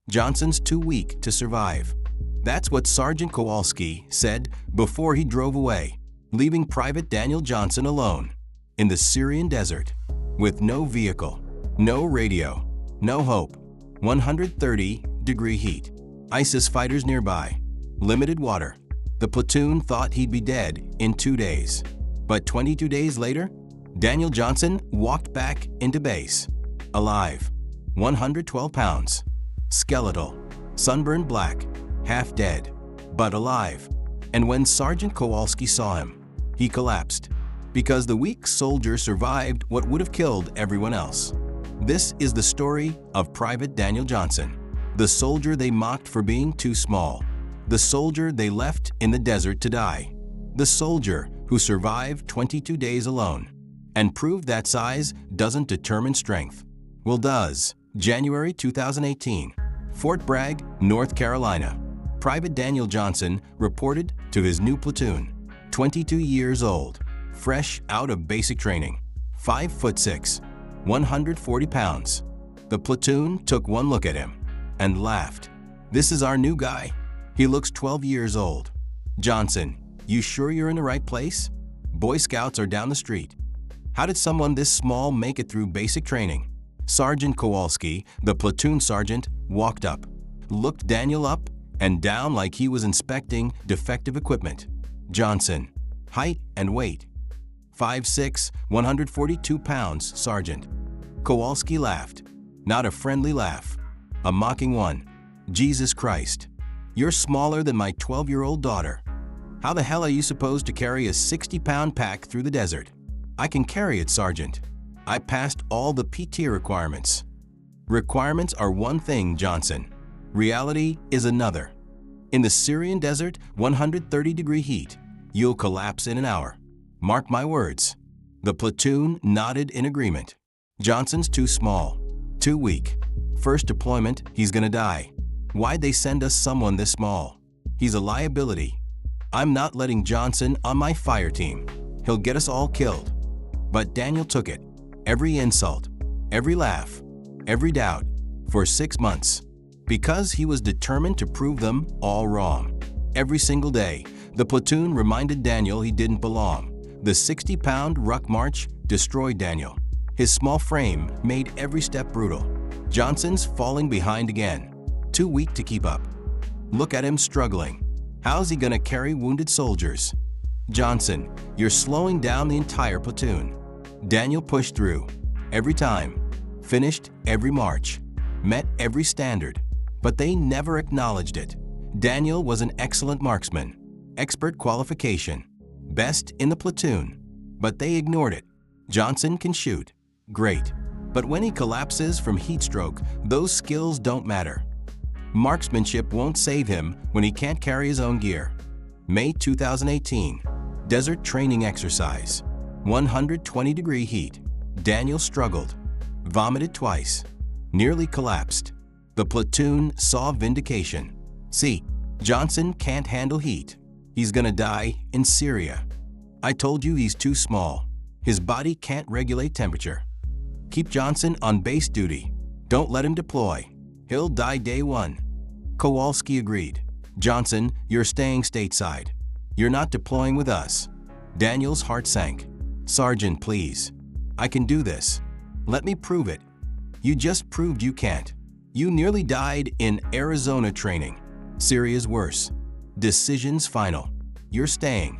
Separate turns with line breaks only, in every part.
Johnson's too weak to survive. That's what Sergeant Kowalski said before he drove away, leaving Private Daniel Johnson alone in the Syrian desert with no vehicle, no radio, no hope, 130-degree heat, ISIS fighters nearby, limited water. The platoon thought he'd be dead in 2 days. But 22 days later, Daniel Johnson walked back into base, alive, 112 pounds, skeletal, sunburned black, half dead, but alive. And when Sergeant Kowalski saw him, he collapsed, because the weak soldier survived what would have killed everyone else. This is the story of Private Daniel Johnson, the soldier they mocked for being too small, the soldier they left in the desert to die, the soldier who survived 22 days alone and proved that size doesn't determine strength. Well, does. January 2018, Fort Bragg, North Carolina. Private Daniel Johnson reported to his new platoon, 22 years old, fresh out of basic training, 5'6", 140 pounds. The platoon took one look at him and laughed. "This is our new guy. He looks 12 years old. Johnson, you sure you're in the right place? Boy Scouts are down the street. How did someone this small make it through basic training?" Sergeant Kowalski, the platoon sergeant, walked up, looked Daniel up and down like he was inspecting defective equipment. "Johnson, height and weight." 5'6", 142 pounds, Sergeant. Kowalski laughed. Not a friendly laugh, a mocking one. "Jesus Christ, you're smaller than my 12-year-old daughter. How the hell are you supposed to carry a 60-pound pack through the desert?" "I can carry it, Sergeant. I passed all the PT requirements." Requirements are one thing, Johnson. Reality is another. In the Syrian desert, 130-degree heat, you'll collapse in an hour. Mark my words. The platoon nodded in agreement. Johnson's too small, too weak. First deployment, he's gonna die. Why'd they send us someone this small? He's a liability. I'm not letting Johnson on my fire team. He'll get us all killed. But Daniel took it. Every insult, every laugh, every doubt, for 6 months. Because he was determined to prove them all wrong. Every single day, the platoon reminded Daniel he didn't belong. The 60-pound ruck march destroyed Daniel. His small frame made every step brutal. Johnson's falling behind again, too weak to keep up. Look at him struggling. How's he gonna carry wounded soldiers? "Johnson, you're slowing down the entire platoon." Daniel pushed through, every time, finished every march, met every standard, but they never acknowledged it. Daniel was an excellent marksman, expert qualification, best in the platoon, but they ignored it. Johnson can shoot, great, but when he collapses from heat stroke, those skills don't matter. Marksmanship won't save him when he can't carry his own gear. May 2018, desert training exercise, 120-degree heat. Daniel struggled, vomited twice, nearly collapsed. The platoon saw vindication. See, Johnson can't handle heat. He's gonna die in Syria. I told you he's too small. His body can't regulate temperature. Keep Johnson on base duty. Don't let him deploy. He'll die day one. Kowalski agreed. "Johnson, you're staying stateside. You're not deploying with us." Daniel's heart sank. "Sergeant, please. I can do this. Let me prove it." "You just proved you can't. You nearly died in Arizona training. Syria's worse. Decision's final. You're staying."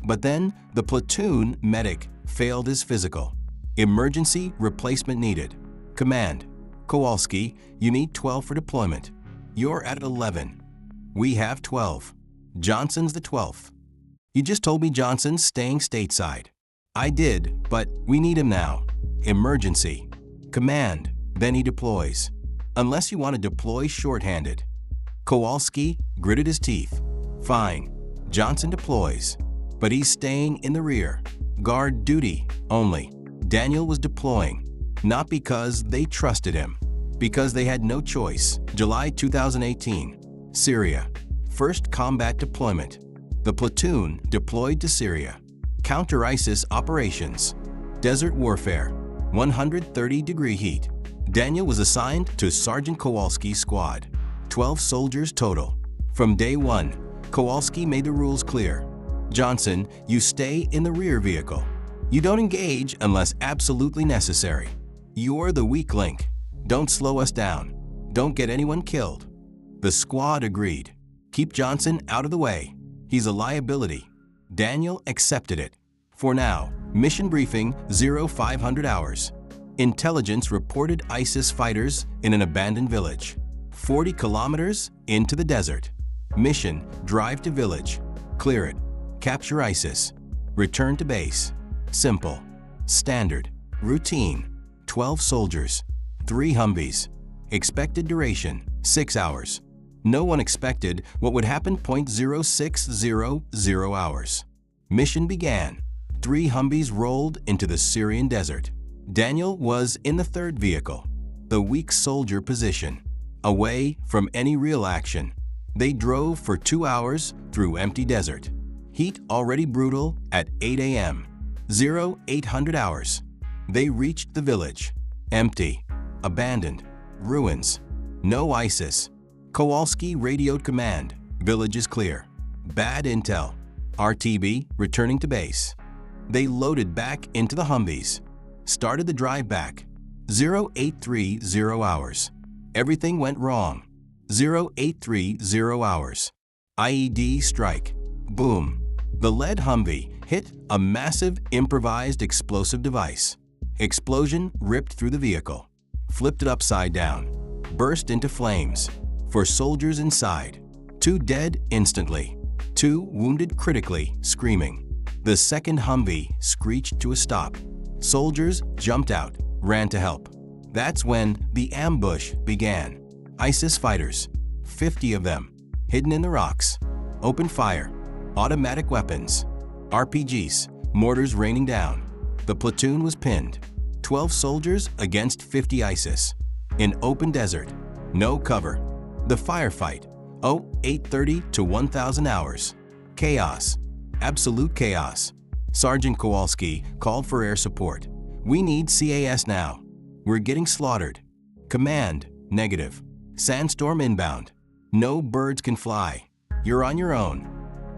But then the platoon medic failed his physical. Emergency replacement needed. Command: "Kowalski, you need 12 for deployment. You're at 11. We have 12. Johnson's the 12th. You just told me Johnson's staying stateside." "I did, but we need him now. Emergency." Command: "Then he deploys. Unless you want to deploy shorthanded." Kowalski gritted his teeth. "Fine. Johnson deploys. But he's staying in the rear. Guard duty only." Daniel was deploying, not because they trusted him, because they had no choice. July 2018, Syria. First combat deployment. The platoon deployed to Syria. Counter-ISIS operations. Desert warfare. 130-degree heat. Daniel was assigned to Sergeant Kowalski's squad. 12 soldiers total. From day one, Kowalski made the rules clear. Johnson, you stay in the rear vehicle. You don't engage unless absolutely necessary. You're the weak link. Don't slow us down. Don't get anyone killed. The squad agreed. Keep Johnson out of the way. He's a liability. Daniel accepted it. For now, mission briefing 0500 hours. Intelligence reported ISIS fighters in an abandoned village. 40 kilometers into the desert. Mission, drive to village. Clear it. Capture ISIS. Return to base. Simple. Standard. Routine. 12 soldiers. 3 Humvees. Expected duration, 6 hours. No one expected what would happen. 0.0600 hours. Mission began. 3 Humvees rolled into the Syrian desert. Daniel was in the third vehicle, the weak soldier position, away from any real action. They drove for 2 hours through empty desert. Heat already brutal at 8 a.m. 0800 hours. They reached the village. Empty, abandoned, ruins. No ISIS. Kowalski radioed command. Village is clear. Bad intel. RTB returning to base. They loaded back into the Humvees. Started the drive back. 0830 hours. Everything went wrong. 0830 hours. IED strike. Boom. The lead Humvee hit a massive improvised explosive device. Explosion ripped through the vehicle. Flipped it upside down. Burst into flames. For soldiers inside. 2 dead instantly. 2 wounded critically, screaming. The second Humvee screeched to a stop. Soldiers jumped out, ran to help. That's when the ambush began. ISIS fighters, 50 of them, hidden in the rocks. Open fire, automatic weapons, RPGs, mortars raining down. The platoon was pinned. 12 soldiers against 50 ISIS. In open desert, no cover. The firefight, 0830 to 1000 hours. Chaos, absolute chaos. Sergeant Kowalski called for air support. We need CAS now. We're getting slaughtered. Command, negative. Sandstorm inbound. No birds can fly. You're on your own.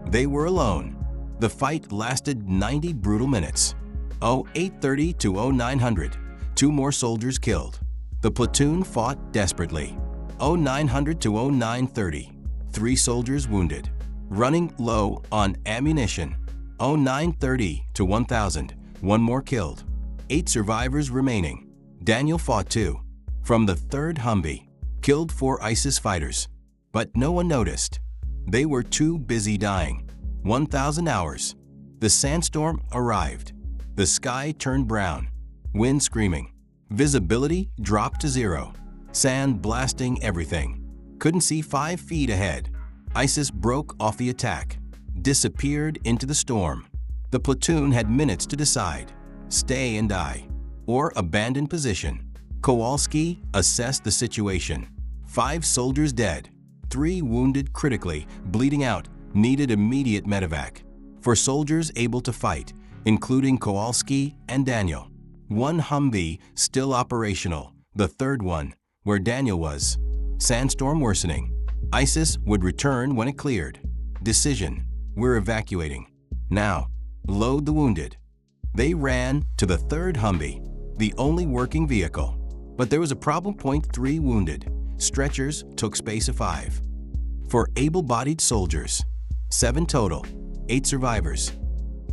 They were alone. The fight lasted 90 brutal minutes. 0830 to 0900. 2 more soldiers killed. The platoon fought desperately. 0900 to 0930. 3 soldiers wounded. Running low on ammunition. 0930 to 1000. 1 more killed. 8 survivors remaining. Daniel fought too. From the 3rd Humvee. Killed 4 ISIS fighters. But no one noticed. They were too busy dying. 1000 hours. The sandstorm arrived. The sky turned brown. Wind screaming. Visibility dropped to 0. Sand blasting everything. Couldn't see 5 feet ahead. ISIS broke off the attack. Disappeared into the storm. The platoon had minutes to decide. Stay and die. Or abandon position. Kowalski assessed the situation. 5 soldiers dead. 3 wounded critically, bleeding out, needed immediate medevac. For soldiers able to fight, including Kowalski and Daniel. 1 Humvee still operational, the 3rd one, where Daniel was. Sandstorm worsening. ISIS would return when it cleared. Decision, we're evacuating. Now, load the wounded. They ran to the 3rd Humvee, the only working vehicle. But there was a problem. 3 wounded. Stretchers took space of 5. For able-bodied soldiers, 7 total, 8 survivors.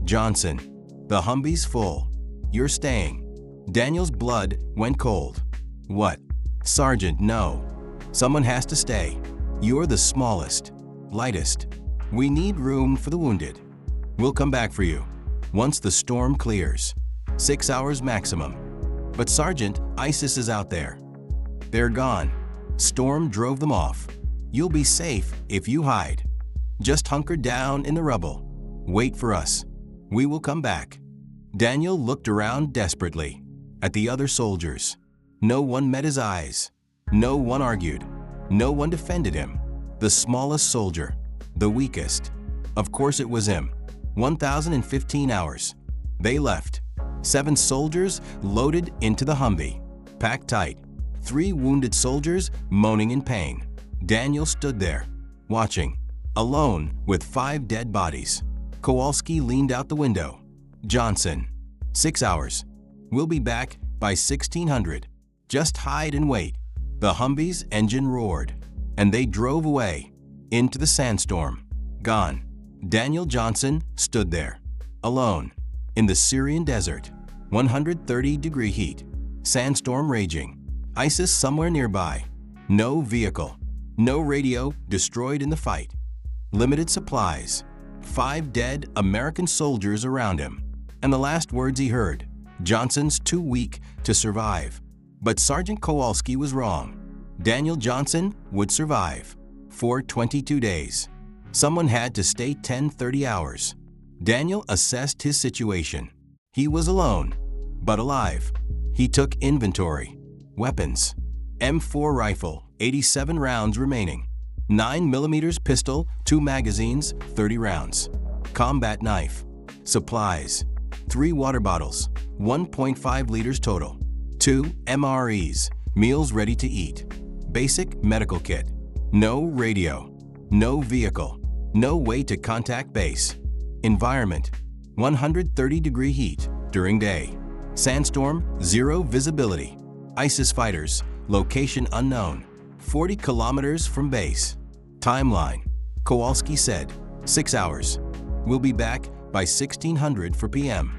Johnson, the Humvee's full. You're staying. Daniel's blood went cold. What? Sergeant, no. Someone has to stay. You're the smallest, lightest. We need room for the wounded. We'll come back for you once the storm clears. 6 hours maximum. But Sergeant, ISIS is out there. They're gone. Storm drove them off. You'll be safe if you hide. Just hunker down in the rubble. Wait for us. We will come back. Daniel looked around desperately at the other soldiers. No one met his eyes. No one argued. No one defended him. The smallest soldier. The weakest. Of course it was him. 1015 hours. They left. 7 soldiers loaded into the Humvee. Packed tight. 3 wounded soldiers moaning in pain. Daniel stood there, watching, alone with 5 dead bodies. Kowalski leaned out the window. Johnson, 6 hours. We'll be back by 1600. Just hide and wait. The Humvee's engine roared, and they drove away, into the sandstorm. Gone. Daniel Johnson stood there, alone, in the Syrian desert. 130-degree heat. Sandstorm raging. ISIS somewhere nearby. No vehicle. No radio destroyed in the fight. Limited supplies. 5 dead American soldiers around him. And the last words he heard, Johnson's too weak to survive. But Sergeant Kowalski was wrong. Daniel Johnson would survive. For 22 days. Someone had to stay 10-30 hours. Daniel assessed his situation. He was alone, but alive. He took inventory. Weapons. M4 rifle, 87 rounds remaining. 9mm pistol, 2 magazines, 30 rounds. Combat knife. Supplies. 3 water bottles, 1.5 liters total. 2 MREs, meals ready to eat. Basic medical kit. No radio. No vehicle. No way to contact base. Environment. 130-degree heat during day. Sandstorm, 0 visibility. ISIS fighters, location unknown. 40 kilometers from base. Timeline. Kowalski said, 6 hours. We'll be back by 1600 for PM.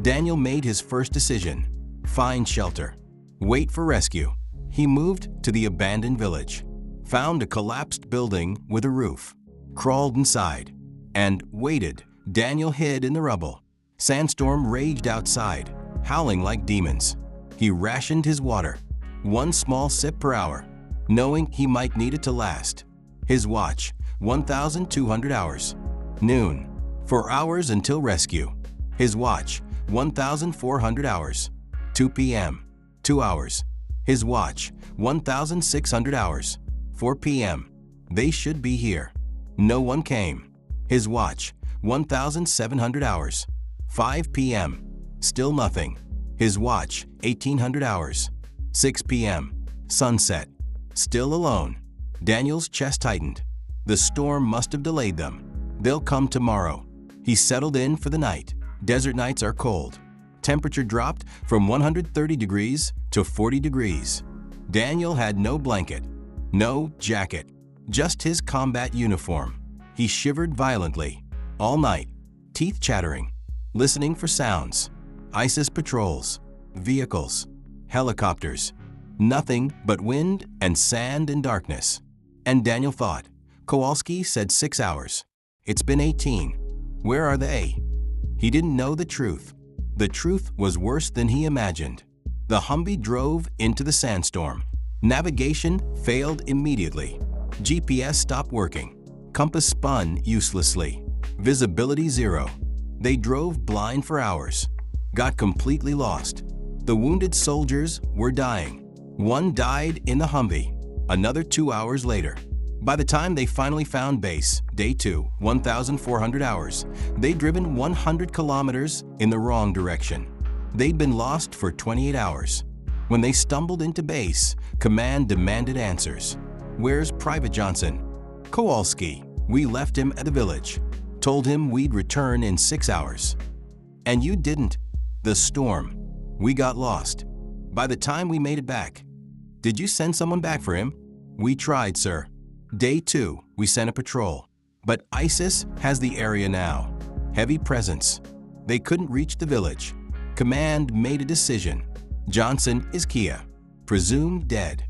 Daniel made his first decision. Find shelter. Wait for rescue. He moved to the abandoned village. Found a collapsed building with a roof. Crawled inside. And waited. Daniel hid in the rubble. Sandstorm raged outside, howling like demons. He rationed his water. 1 small sip per hour, knowing he might need it to last. His watch, 1,200 hours. Noon. 4 hours until rescue. His watch, 1,400 hours. 2 p.m. 2 hours. His watch, 1,600 hours. 4 p.m. They should be here. No one came. His watch, 1,700 hours. 5 p.m. Still nothing. His watch, 1,800 hours. 6 p.m. Sunset. Still alone. Daniel's chest tightened. The storm must have delayed them. They'll come tomorrow. He settled in for the night. Desert nights are cold. Temperature dropped from 130 degrees to 40 degrees. Daniel had no blanket, no jacket, just his combat uniform. He shivered violently. All night, teeth chattering, listening for sounds. ISIS patrols, vehicles, helicopters. Nothing but wind and sand and darkness. And Daniel thought, Kowalski said 6 hours. It's been 18. Where are they? He didn't know the truth. The truth was worse than he imagined. The Humvee drove into the sandstorm. Navigation failed immediately. GPS stopped working. Compass spun uselessly. Visibility 0. They drove blind for hours. Got completely lost. The wounded soldiers were dying. One died in the Humvee, another 2 hours later. By the time they finally found base, day 2, 1,400 hours, they'd driven 100 kilometers in the wrong direction. They'd been lost for 28 hours. When they stumbled into base, command demanded answers. Where's Private Johnson? Kowalski. We left him at the village. Told him we'd return in 6 hours. And you didn't. The storm. We got lost. By the time we made it back. Did you send someone back for him? We tried, sir. Day 2, we sent a patrol. But ISIS has the area now. Heavy presence. They couldn't reach the village. Command made a decision. Johnson is Kia. Presumed dead.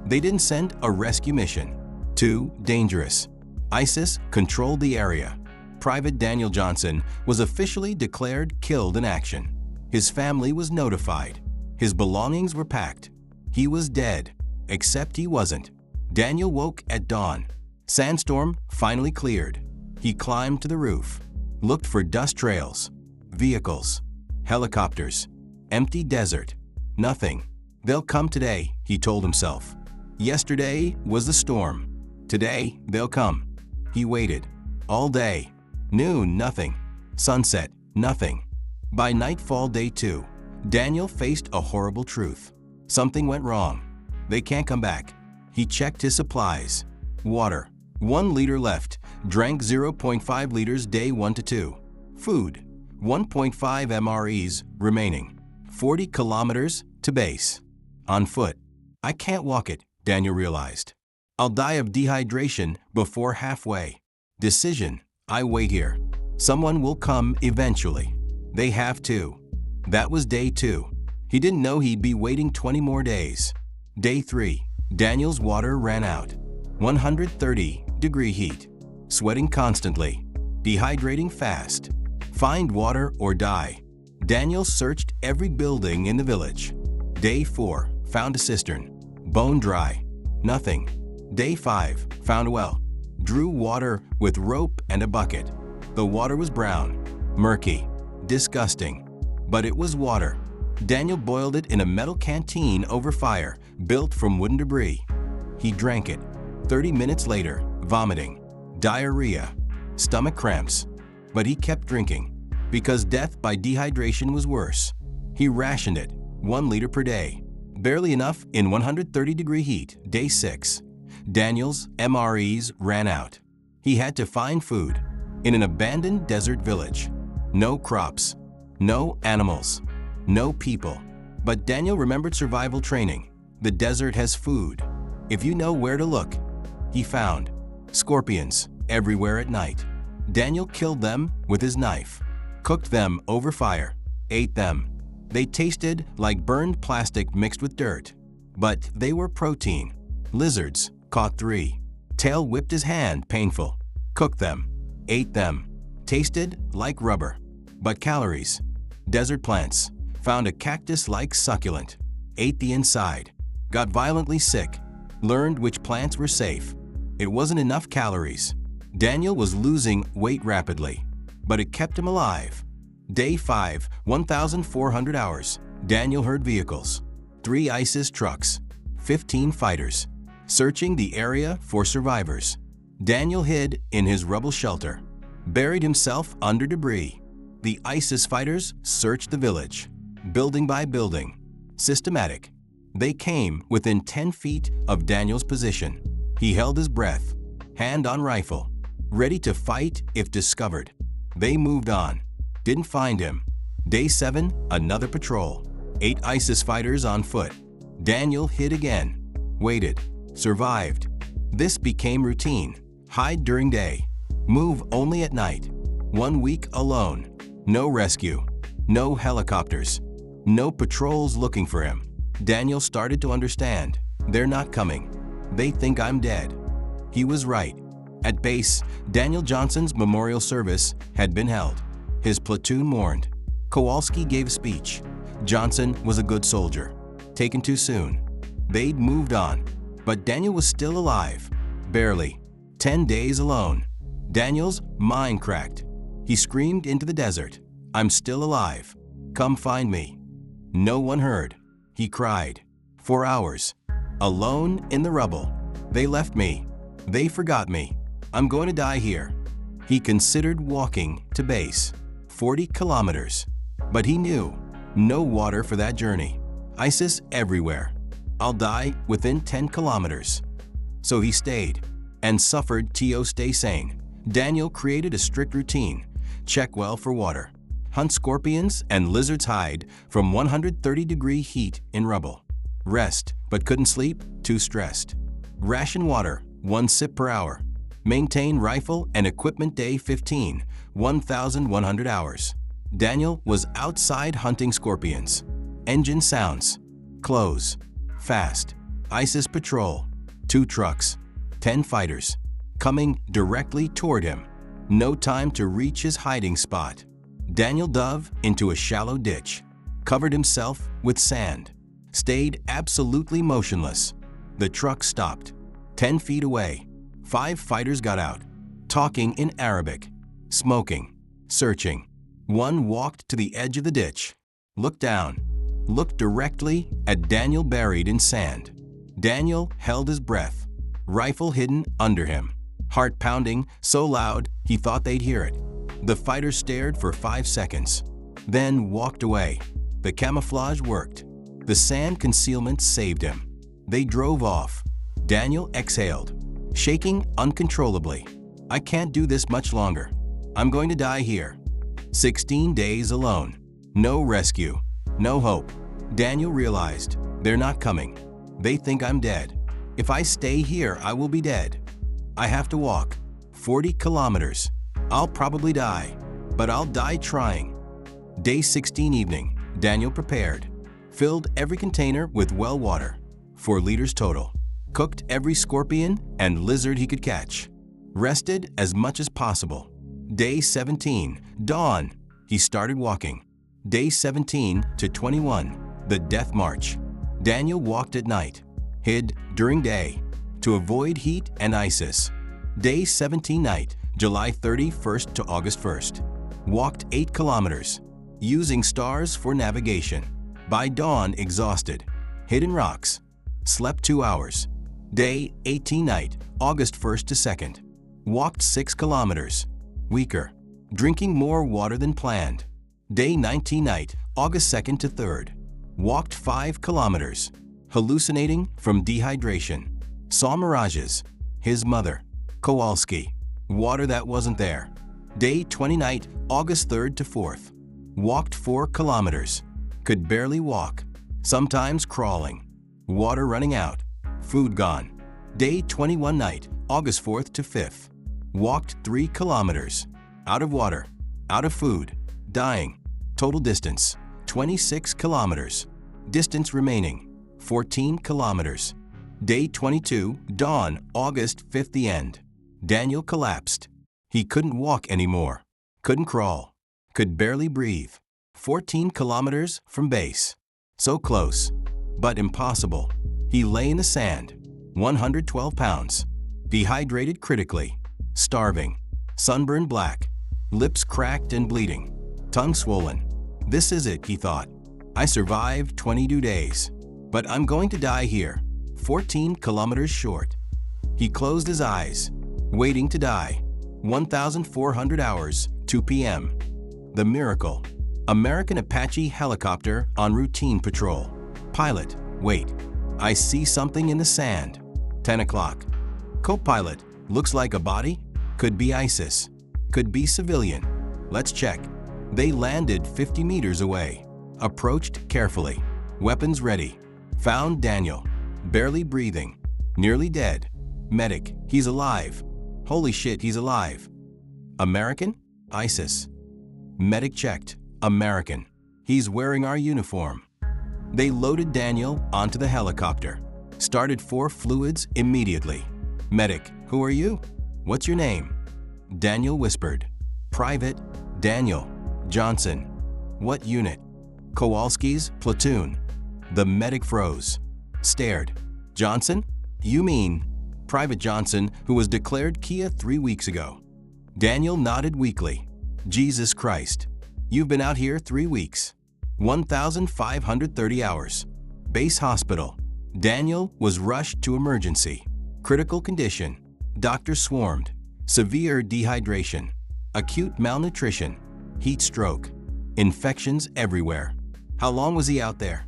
They didn't send a rescue mission. Too dangerous. ISIS controlled the area. Private Daniel Johnson was officially declared killed in action. His family was notified. His belongings were packed. He was dead, except he wasn't. Daniel woke at dawn. Sandstorm finally cleared. He climbed to the roof, looked for dust trails, vehicles, helicopters, empty desert. Nothing. They'll come today, he told himself. Yesterday was the storm. Today, they'll come. He waited. All day. Noon, nothing. Sunset, nothing. By nightfall day 2, Daniel faced a horrible truth. Something went wrong. They can't come back. He checked his supplies. Water, 1 liter left, drank 0.5 liters day 1 to 2. Food, 1.5 MREs remaining, 40 kilometers to base. On foot. I can't walk it, Daniel realized. I'll die of dehydration before halfway. Decision, I wait here. Someone will come eventually. They have to. That was day 2. He didn't know he'd be waiting 20 more days. Day 3. Daniel's water ran out. 130-degree heat. Sweating constantly. Dehydrating fast. Find water or die. Daniel searched every building in the village. Day 4. Found a cistern. Bone dry. Nothing. Day 5. Found a well. Drew water with rope and a bucket. The water was brown. Murky. Disgusting. But it was water. Daniel boiled it in a metal canteen over fire, built from wooden debris. He drank it. 30 minutes later, vomiting, diarrhea, stomach cramps. But he kept drinking, because death by dehydration was worse. He rationed it, 1 liter per day. Barely enough in 130-degree heat, day 6. Daniel's MREs ran out. He had to find food in an abandoned desert village. No crops, no animals, no people. But Daniel remembered survival training. The desert has food, if you know where to look. He found scorpions everywhere at night. Daniel killed them with his knife, cooked them over fire, ate them. They tasted like burned plastic mixed with dirt, but they were protein. Lizards, caught 3. Tail whipped his hand, painful. Cooked them, ate them. Tasted like rubber, but calories. Desert plants, found a cactus-like succulent. Ate the inside, got violently sick. Learned which plants were safe. It wasn't enough calories. Daniel was losing weight rapidly, but it kept him alive. Day 5, 1,400 hours. Daniel heard vehicles. 3 ISIS trucks, 15 fighters, searching the area for survivors. Daniel hid in his rubble shelter, buried himself under debris. The ISIS fighters searched the village, building by building. Systematic. They came within 10 feet of Daniel's position. He held his breath, hand on rifle, ready to fight if discovered. They moved on. Didn't find him. Day 7, another patrol. 8 ISIS fighters on foot. Daniel hid again. Waited. Survived. This became routine. Hide during day. Move only at night. 1 week alone. No rescue. No helicopters. No patrols looking for him. Daniel started to understand. They're not coming. They think I'm dead. He was right. At base, Daniel Johnson's memorial service had been held. His platoon mourned. Kowalski gave a speech. Johnson was a good soldier. Taken too soon. They'd moved on. But Daniel was still alive. Barely. 10 days alone. Daniel's mind cracked. He screamed into the desert, "I'm still alive. Come find me." No one heard. He cried. 4 hours. Alone in the rubble. They left me. They forgot me. I'm going to die here. He considered walking to base. 40 kilometers. But he knew. No water for that journey. ISIS everywhere. I'll die within 10 kilometers. So he stayed and suffered to stay sane. Daniel created a strict routine. Check well for water. Hunt scorpions and lizards, hide from 130-degree heat in rubble. Rest, but couldn't sleep, too stressed. Ration water, 1 sip per hour. Maintain rifle and equipment. Day 15, 1,100 hours. Daniel was outside hunting scorpions. Engine sounds. Close. Fast. ISIS patrol. 2 trucks. 10 fighters. Coming directly toward him. No time to reach his hiding spot. Daniel dove into a shallow ditch. Covered himself with sand. Stayed absolutely motionless. The truck stopped. 10 feet away. 5 fighters got out. Talking in Arabic. Smoking. Searching. One walked to the edge of the ditch. Looked down. Looked directly at Daniel buried in sand. Daniel held his breath. Rifle hidden under him. Heart pounding so loud he thought they'd hear it. The fighter stared for 5 seconds, then walked away. The camouflage worked. The sand concealment saved him. They drove off. Daniel exhaled, shaking uncontrollably. I can't do this much longer. I'm going to die here. 16 days alone. No rescue. No hope. Daniel realized, they're not coming. They think I'm dead. If I stay here, I will be dead. I have to walk 40 kilometers. I'll probably die, but I'll die trying. Day 16 evening, Daniel prepared. Filled every container with well water, 4 liters total. Cooked every scorpion and lizard he could catch. Rested as much as possible. Day 17, dawn, he started walking. Day 17 to 21, the death march. Daniel walked at night, hid during day, to avoid heat and ISIS. Day 17 night, July 31st to August 1st. Walked 8 kilometers, using stars for navigation. By dawn, exhausted, hid in rocks. Slept 2 hours. Day 18 night, August 1st to 2nd. Walked 6 kilometers, weaker, drinking more water than planned. Day 19 night, August 2nd to 3rd. Walked 5 kilometers, hallucinating from dehydration. Saw mirages. His mother, Kowalski. Water that wasn't there. Day 20 night, August 3rd to 4th. Walked 4 kilometers. Could barely walk, sometimes crawling. Water running out. Food gone. Day 21 night, August 4th to 5th. Walked 3 kilometers. Out of water, out of food, dying. Total distance, 26 kilometers. Distance remaining, 14 kilometers. Day 22, dawn, August 5th, the end. Daniel collapsed. He couldn't walk anymore. Couldn't crawl. Could barely breathe. 14 kilometers from base. So close, but impossible. He lay in the sand, 112 pounds. Dehydrated critically. Starving. Sunburned black. Lips cracked and bleeding. Tongue swollen. This is it, he thought. I survived 22 days. But I'm going to die here, 14 kilometers short. He closed his eyes, waiting to die. 1,400 hours, 2 p.m. The miracle. American Apache helicopter on routine patrol. Pilot, wait. I see something in the sand. 10 o'clock. Co-pilot, looks like a body? Could be ISIS. Could be civilian. Let's check. They landed 50 meters away. Approached carefully. Weapons ready. Found Daniel. Barely breathing. Nearly dead. Medic, he's alive. Holy shit, he's alive. American? ISIS. Medic checked. American. He's wearing our uniform. They loaded Daniel onto the helicopter. Started 4 fluids immediately. Medic, who are you? What's your name? Daniel whispered. Private Daniel Johnson. What unit? Kowalski's platoon. The medic froze. Stared. Johnson? You mean Private Johnson, who was declared Kia 3 weeks ago. Daniel nodded weakly. Jesus Christ. You've been out here 3 weeks. 1,530 hours. Base hospital. Daniel was rushed to emergency. Critical condition. Doctors swarmed. Severe dehydration. Acute malnutrition. Heat stroke. Infections everywhere. How long was he out there?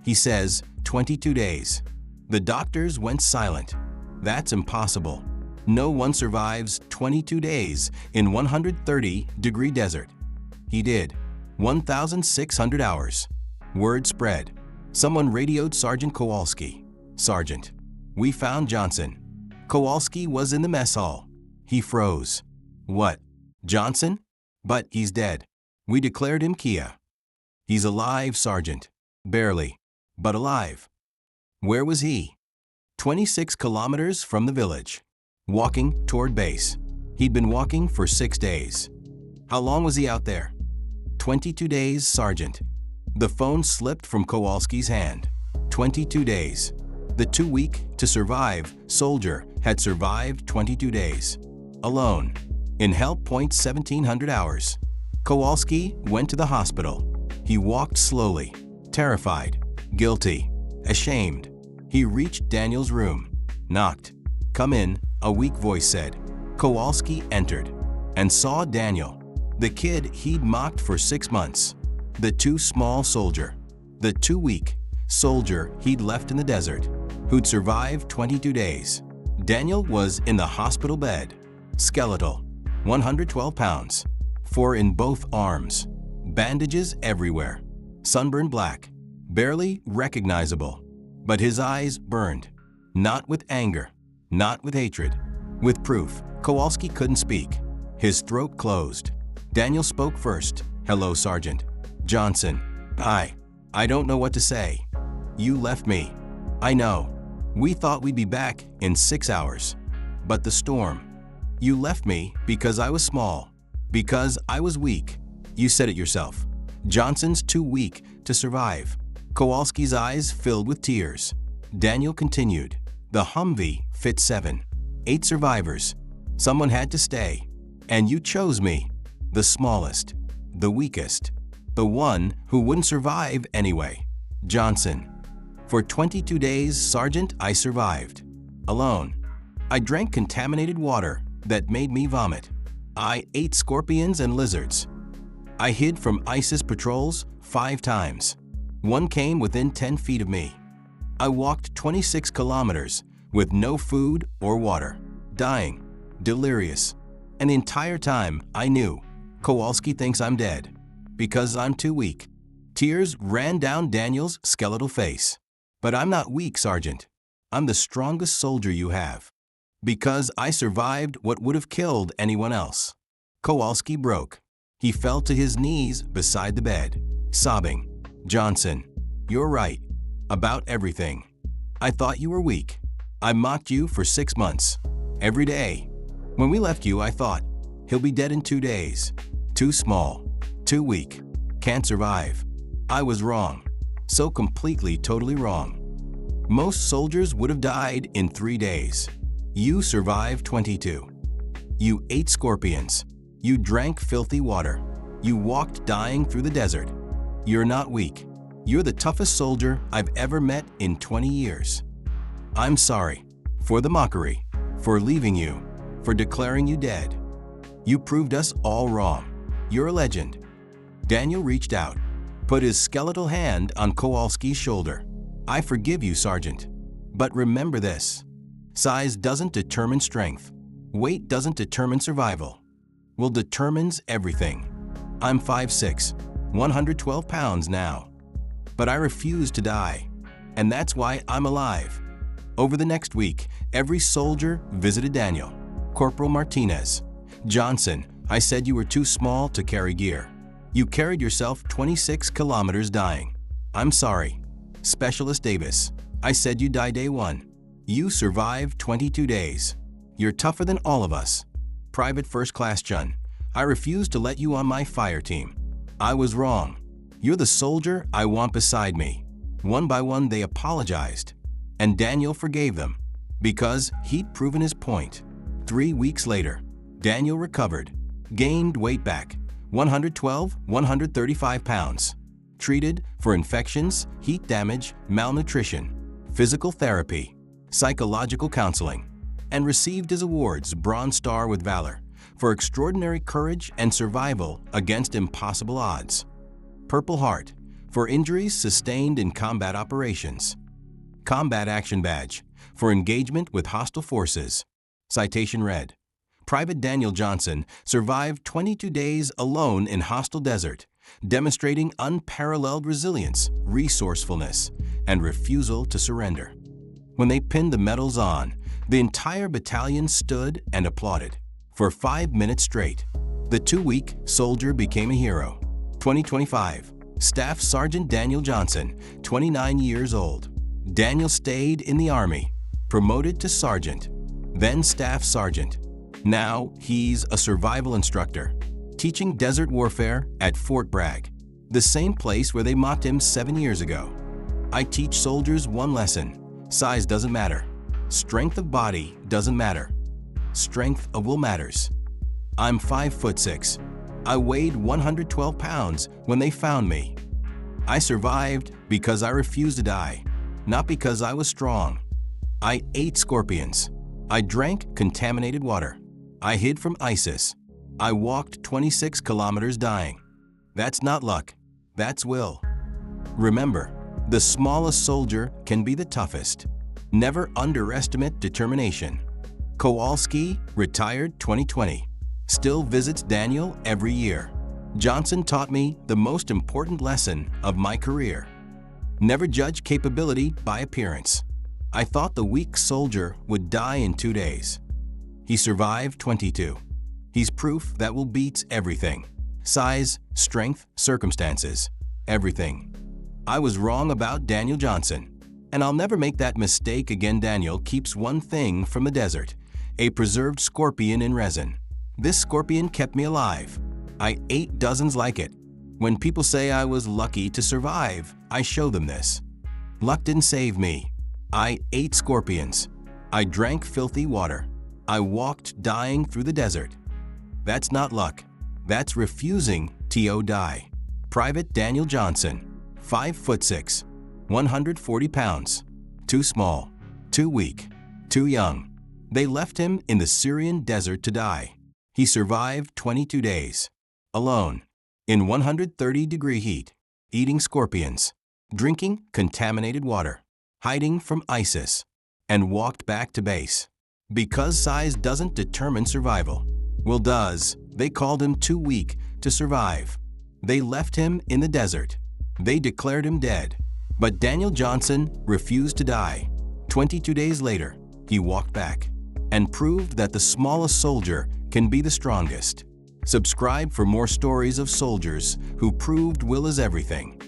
He says 22 days. The doctors went silent. That's impossible. No one survives 22 days in 130-degree desert. He did. 1,600 hours. Word spread. Someone radioed Sergeant Kowalski. Sergeant, we found Johnson. Kowalski was in the mess hall. He froze. What? Johnson? But he's dead. We declared him Kia. He's alive, Sergeant. Barely, but alive. Where was he? 26 kilometers from the village. Walking toward base. He'd been walking for 6 days. How long was he out there? 22 days, Sergeant. The phone slipped from Kowalski's hand. 22 days. The 2-week to survive soldier had survived 22 days. Alone. In help point 1,700 hours. Kowalski went to the hospital. He walked slowly, terrified, guilty, ashamed. He reached Daniel's room. Knocked. Come in, a weak voice said. Kowalski entered and saw Daniel. The kid he'd mocked for 6 months. The too small soldier. The 2-week soldier he'd left in the desert. who'd survived 22 days. Daniel was in the hospital bed, skeletal, 112 pounds, 4 in both arms, bandages everywhere, sunburned black, barely recognizable. But his eyes burned, not with anger, not with hatred, with proof. Kowalski couldn't speak. His throat closed. Daniel spoke first. "Hello, Sergeant Johnson. I don't know what to say. You left me. I know. We thought we'd be back in 6 hours. But the storm. You left me because I was small, because I was weak. You said it yourself. Johnson's too weak to survive." Kowalski's eyes filled with tears. Daniel continued. "The Humvee fit 7, 8 survivors. Someone had to stay. And you chose me. The smallest, the weakest, the one who wouldn't survive anyway. Johnson. For 22 days, Sergeant, I survived. Alone. I drank contaminated water that made me vomit. I ate scorpions and lizards. I hid from ISIS patrols 5 times. One came within 10 feet of me. I walked 26 kilometers with no food or water, dying, delirious. And the entire time I knew Kowalski thinks I'm dead because I'm too weak." Tears ran down Daniel's skeletal face. "But I'm not weak, Sergeant. I'm the strongest soldier you have. Because I survived what would have killed anyone else." Kowalski broke. He fell to his knees beside the bed, sobbing. "Johnson, you're right. About everything. I thought you were weak. I mocked you for 6 months. Every day. When we left you, I thought, he'll be dead in 2 days. Too small. Too weak. Can't survive. I was wrong. So completely, totally wrong. Most soldiers would have died in 3 days. You survived 22. You ate scorpions. You drank filthy water. You walked dying through the desert. You're not weak. You're the toughest soldier I've ever met in 20 years. I'm sorry for the mockery, for leaving you, for declaring you dead. You proved us all wrong. You're a legend." Daniel reached out, put his skeletal hand on Kowalski's shoulder. "I forgive you, Sergeant. But remember this. Size doesn't determine strength. Weight doesn't determine survival. Will determines everything. I'm 5'6", 112 pounds now. But I refuse to die, and that's why I'm alive." Over the next week, every soldier visited Daniel. "Corporal Martinez. Johnson, I said you were too small to carry gear. You carried yourself 26 kilometers dying. I'm sorry. Specialist Davis. I said you'd die day 1. You survived 22 days. You're tougher than all of us. Private First Class Chun. I refuse to let you on my fire team. I was wrong. You're the soldier I want beside me." One by one, they apologized. And Daniel forgave them because he'd proven his point. 3 weeks later, Daniel recovered, gained weight back, 112, 135 pounds. Treated for infections, heat damage, malnutrition, physical therapy, psychological counseling, and received his awards Bronze Star with Valor for extraordinary courage and survival against impossible odds. Purple Heart for injuries sustained in combat operations. Combat Action Badge for engagement with hostile forces. Citation read, Private Daniel Johnson survived 22 days alone in hostile desert, demonstrating unparalleled resilience, resourcefulness, and refusal to surrender. When they pinned the medals on, the entire battalion stood and applauded. For 5 minutes straight, the 2-week soldier became a hero. 2025, Staff Sergeant Daniel Johnson, 29 years old. Daniel stayed in the Army, promoted to Sergeant, then Staff Sergeant. Now he's a survival instructor, teaching desert warfare at Fort Bragg, the same place where they mocked him 7 years ago. I teach soldiers one lesson: size doesn't matter. Strength of body doesn't matter. Strength of will matters. I'm 5'6". I weighed 112 pounds when they found me. I survived because I refused to die, not because I was strong. I ate scorpions. I drank contaminated water. I hid from ISIS. I walked 26 kilometers dying. That's not luck. That's will. Remember, the smallest soldier can be the toughest. Never underestimate determination. Kowalski, retired 2020, still visits Daniel every year. Johnson taught me the most important lesson of my career. Never judge capability by appearance. I thought the weak soldier would die in 2 days. He survived 22. He's proof that will beats everything. Size, strength, circumstances. Everything. I was wrong about Daniel Johnson. And I'll never make that mistake again. Daniel keeps one thing from the desert: a preserved scorpion in resin. This scorpion kept me alive. I ate dozens like it. When people say I was lucky to survive, I show them this. Luck didn't save me. I ate scorpions. I drank filthy water. I walked dying through the desert. That's not luck. That's refusing to die. Private Daniel Johnson, 5'6", 140 pounds. Too small, too weak, too young. They left him in the Syrian desert to die. He survived 22 days. Alone, in 130-degree heat, eating scorpions, drinking contaminated water, hiding from ISIS, and walked back to base. Because size doesn't determine survival. Well, does. They called him too weak to survive. They left him in the desert. They declared him dead. But Daniel Johnson refused to die. 22 days later, he walked back and proved that the smallest soldier can be the strongest. Subscribe for more stories of soldiers who proved will is everything.